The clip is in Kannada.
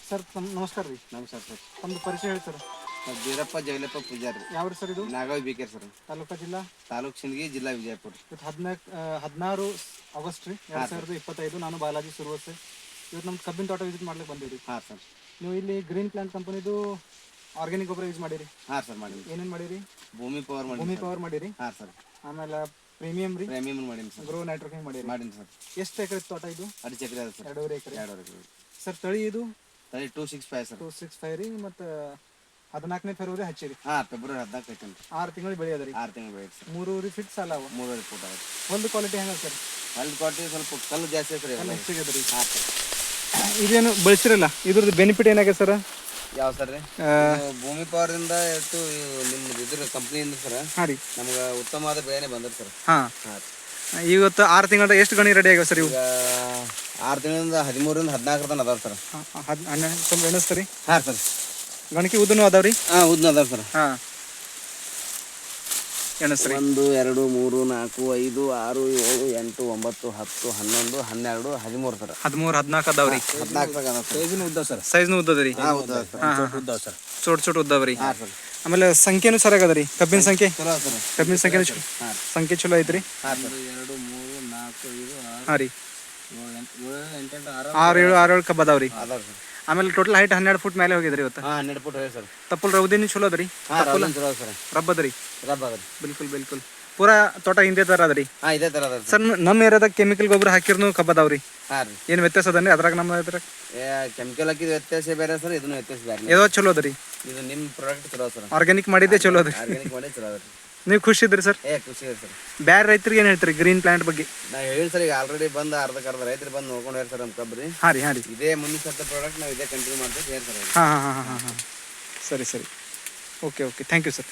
ಸರ್ ನಮಸ್ಕಾರ ರೀ. ನಮಸ್ಕಾರ ಸರ್. ತಮ್ಮದು ಪರಿಚಯ ಹೇಳಿ ಸರ್. ಬೀರಪ್ಪ ಜಗಲಪ್ಪ ಪೂಜಾರಿ. ಯಾವ ಸರ್ ಇದು? Nagavi BK sir. ತಾಲೂಕಾ ಜಿಲ್ಲಾ? ತಾಲೂಕು ಸಿಂದಗಿ, ಜಿಲ್ಲಾ ವಿಜಯಪುರ. ಇವತ್ತು 16 ಆಗಸ್ಟ್ ರೀ 2025. ನಾನು ಬಾಲಾಜಿ ಸುರ್ವಸೆ. ಇವತ್ತು ನಮ್ಮ ಕಬ್ಬಿನ ತೋಟ ವಿಸಿಟ್ ಮಾಡ್ಲಿಕ್ಕೆ ಬಂದಿರಿ. ಹಾಂ ಸರ್. ನೀವು ಇಲ್ಲಿ ಗ್ರೀನ್ ಪ್ಲಾಂಟ್ ಕಂಪನಿದು ಆರ್ಗ್ಯಾನಿಕ್ ಗೊಬ್ಬರ ಯೂಸ್ ಮಾಡಿರಿ? ಹಾಂ ಸರ್ ಮಾಡಿ. ಏನೇನು ಮಾಡಿರಿ? ಭೂಮಿ ಪವರ್ ಮಾಡಿರಿ. ಹಾಂ ಸರ್. ಆಮೇಲೆ ಪ್ರೀಮಿಯಂ ಮಾಡೀನಿ ಸರ್. ಗ್ರೋ ನೈಟ್ರೋಜನ್ ಮಾಡಿರಿ. ಮಾಡೀನಿ ಸರ್. ಎಷ್ಟು ಎಕರೆ ತೋಟ ಇದು? 2 ಎಕರೆ ಅದ ಸರ್. 2.5 ಎಕರೆ. 2 ಎಕರೆ ಸರ್ ತಳಿ ಇದು? ತಳಿ 265 ಸರ್. 265 ರೀ. ಮತ್ತು 14ನೇ ಫೆಬ್ರವರಿ ಹಚ್ಚಿರಿ? ಹಾಂ, ಫೆಬ್ರವರಿ 14 ಐತೇನು. 6 ತಿಂಗಳು ಬೆಳೆ ಅದ ರೀ? 6 ತಿಂಗಳು ಬೆಳೆ ಸರ್. 3 ಫೀಟ್ ಸಾಲ ಅವ? 3 ಫೂಟ್ ಆಗುತ್ತೆ. ಒಂದು ಕ್ವಾಲಿಟಿ ಹೆಂಗ ಸರ್? ಅಲ್ಲಿ ಕೊಟ್ಟು ಸ್ವಲ್ಪ ಕಲ್ಲು ಜಾಸ್ತಿ ಐತ್ರಿ. ಕಲ್ಲು ಹೆಚ್ಚಿಗೆ ಅದ ರೀ. ಹಾಂ ಸರ್. ಇದೇನು ಬಳಸಿರಲ್ಲ, ಇದ್ರದ್ದು ಬೆನಿಫಿಟ್ ಏನಾಗಿದೆ ಸರ್? ಯಾವ ಸರ್ ರೀ? ಭೂಮಿ ಪವರಿಂದ ಎಷ್ಟು ನಿಮ್ದು ಇದ್ರ ಕಂಪ್ನಿಯಿಂದ ಸರ್. ಹಾಂ ರೀ. ನಮ್ಗೆ ಉತ್ತಮವಾದ ಬೆಳೆನೇ ಬಂದ್ರಿ ಸರ್. ಹಾಂ. ಹಾಂ. ಇವತ್ತು 6 ತಿಂಗಳ ಎಷ್ಟು ಗಣಿ ರೆಡಿ ಆಗ್ಯಾವ ಸರ್ ಇವು? ಈಗ 6 ತಿಂಗಳಿಂದ 13ರಿಂದ 14 ತನಕ ಅದಾವ ಸರ್. ಸ್ವಲ್ಪ ಎಣಿಸ್ತೀರಿ? ಹಾಂ ಸರ್. ಗಣಕಿ ಉದ್ದನೂ ಅದಾವ್ರಿ? ಹಾಂ, ಉದ್ದ ಅದಾವ ಸರ್. ಹಾಂ, ಎಣಿಸ್ರಿ. 1 2 3 4 5 6 7 8 9 10 11 12 13 ಸರ್. 13 14 ಅದಾವ್ರಿ. 14 ಅದಾವ ಸರ್. ಸೈಜ್ನು ಉದ್ದ ಸರ್. ಸೈಜ್ನು ಉದ್ದದ ರೀ? ಹಾಂ, ಉದ್ದ ಸರ್. ಉದ್ದ ಸರ್. ಚೋಟ್ ಉದ್ದವ್ರಿ. ಹಾಂ ಸರ್. ಆಮೇಲೆ ಸಂಖ್ಯೆನೂ ಸರಿಯಾಗದ ರೀ? ಕಬ್ಬಿನ ಸಂಖ್ಯೆ? ಚಲೋ ಸರ್. ಕಬ್ಬಿನ ಸಂಖ್ಯೆನೂ ಚಲೋ? ಹಾಂ, ಸಂಖ್ಯೆ ಚಲೋ ಐತ್ರಿ? ಹಾಂ ಸರ್. 2 3 4 5 ಹಾಂ ರೀ. 6 7 6 ಕಬ್ಬ ಅದಾವ್ರಿ. ಅದಾವ ಸರ್. ಆಮೇಲೆ ಟೋಟಲ್ ಹೈಟ್ 12 ಫುಟ್ ಮೇಲೆ ಹೋಗಿದ್ರಿ ಇವತ್ತು? ಹಾಂ, 12 ಫುಟ್ ಹೋಗಿ ಸರ್. ತಪ್ಪಲ್ ರೌದಿನಿ ಚಲೋ ಅದ ರೀ? ಹಾಂ, ಚಲೋ ಸರ್. ರಬ್ಬ ಅದ ರೀ? ರಬ್ಬ ಅದ ರೀ. ಬಿಲ್ಕುಲ್ ಪೂರಾ ತೋಟ ಹಿಂದೆ ಥರ ಅದ ರೀ? ಹಾಂ, ಇದೇ ಥರ ಅದ ಸರ್. ನಮ್ಮ ಏರಿಯಾದಾಗ ಕೆಮಿಕಲ್ ಗೊಬ್ಬರ ಹಾಕಿರ್ನು ಕಬ್ಬ ಅದಾವ್ರಿ? ಹಾಂ ರೀ. ಏನು ವ್ಯತ್ಯಾಸ ಅದನ್ರಿ ಅದ್ರಾಗ ನಮ್ಮ ಇದ್ರಾಗ? ಕೆಮಿಕಲ್ ಹಾಕಿದ ವ್ಯತ್ಯಾಸ ಬೇರೆ ಸರ್, ಇದನ್ನು ವ್ಯತ್ಯಾಸ ಬೇರೆ. ಏನೋ ಚಲೋ ಅದ ರೀ? ಇದು ನಿಮ್ಮ ಪ್ರಾಡಕ್ಟ್ ಚಲೋ ಸರ್. ಆರ್ಗ್ಯಾನಿಕ್ ಮಾಡಿದ್ದೆ ಚಲೋ ಅದ ರೀ? ಆರ್ಗ್ಯಾನಿಕ್ ಮಾಡಿ ಚಲೋ ಅದ ರೀ. ನೀವು ಖುಷಿ ಇದ್ರಿ ಸರ್? ಖುಷಿ ಇದೆ ಸರ್. ಬೇರೆ ರೈತರಿಗೆ ಏನು ಹೇಳ್ತೀರಿ ಗ್ರೀನ್ ಪ್ಲಾಂಟ್ ಬಗ್ಗೆ? ನಾ ಹೇಳಿ ಸರ್, ಈಗ ಆಲ್ರೆಡಿ ಬಂದು ಅರ್ಧ ರೈತರು ಬಂದು ನೋಡ್ಕೊಂಡು ಹೇಳಿ ಸರ್ ನಮ್ಮ ಕಬ್ಬರಿ. ಹಾಂ ರೀ. ಇದೇ ಮುಂದಿನ ಸತ್ತ ಪ್ರಾಡಕ್ಟ್ ನಾವು ಇದೇ ಕಂಟಿನ್ಯೂ ಮಾಡ್ತೀವಿ ಹೇಳಿ ಸರ್. ಹಾಂ. ಸರಿ. ಓಕೆ. Thank you sir.